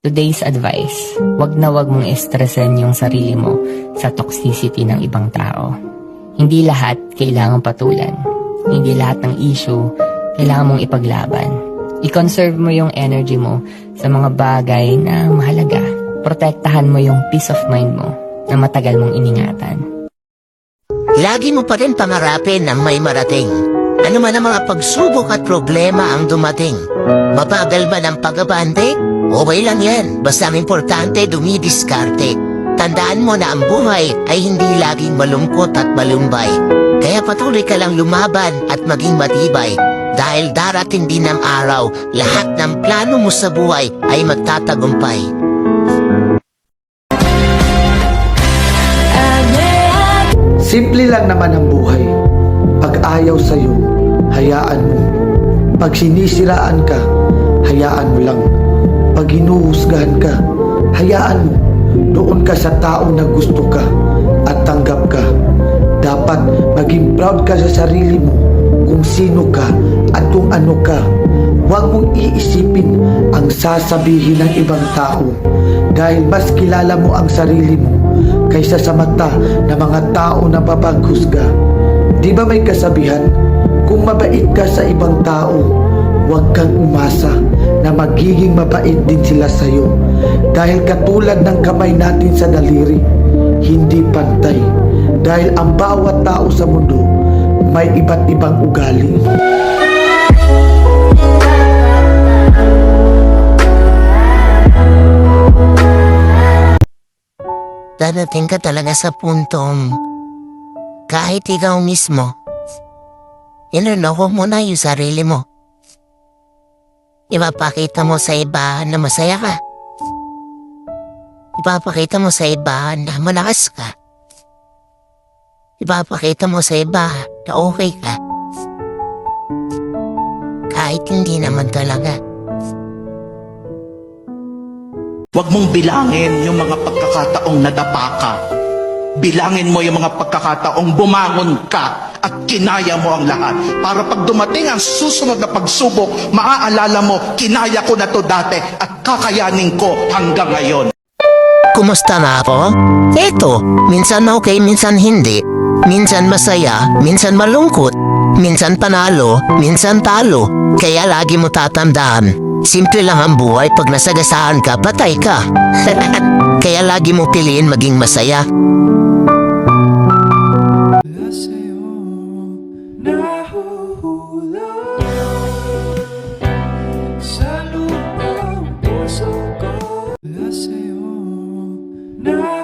Today's advice, wag na wag mong estresan yung sarili mo sa toxicity ng ibang tao. Hindi lahat kailangang patulan. Hindi lahat ng issue kailangan mong ipaglaban. I-conserve mo yung energy mo sa mga bagay na mahalaga. Protektahan mo yung peace of mind mo na matagal mong iningatan. Lagi mo pa rin pangarapin ang may marating. Ano man ang mga pagsubok at problema ang dumating. Mabagal man ang pag-abante? Okay lang yan, basta ang importante dumidiskarte. Tandaan mo na ang buhay ay hindi laging malungkot at malumbay. Kaya patuloy ka lang lumaban at maging matibay. Dahil darating din ang araw, lahat ng plano mo sa buhay ay magtatagumpay. Simple lang naman ang buhay. Pag ayaw sa'yo, hayaan mo. Pag sinisiraan ka, hayaan mo lang. Pag hinuhusgahan ka, hayaan mo. Doon ka sa taong na gusto ka at tanggap ka. Dapat maging proud ka sa sarili mo kung sino ka at kung ano ka. Huwag mong iisipin ang sasabihin ng ibang tao dahil mas kilala mo ang sarili mo kaysa sa mata ng mga tao na papaghusga. Di ba may kasabihan, kung mabait ka sa ibang tao, huwag kang umasa na magiging mabait din sila sa'yo. Dahil katulad ng kamay natin sa daliri, hindi pantay. Dahil ang bawat tao sa mundo may iba't ibang ugali. Dadating ka talaga sa puntong kahit ikaw mismo, inuloko mo na yung sarili mo. Ipapakita mo sa iba na masaya ka. Ipapakita mo sa iba na malakas ka. Ipapakita mo sa iba na okay ka. Kahit hindi naman talaga. Huwag mong bilangin yung mga pagkakataong nadapa ka. Bilangin mo yung mga pagkakataong bumangon ka at kinaya mo ang lahat. Para pag dumating ang susunod na pagsubok, maaalala mo, kinaya ko na to dati at kakayanin ko hanggang ngayon. Kumusta na ako? Eto, minsan okay, minsan hindi. Minsan masaya, minsan malungkot. Minsan panalo, minsan talo. Kaya lagi mo tatandaan, simple lang ang buhay. Pag nasagasaan ka, patay ka. Kaya lagi mo piliin maging masaya. No.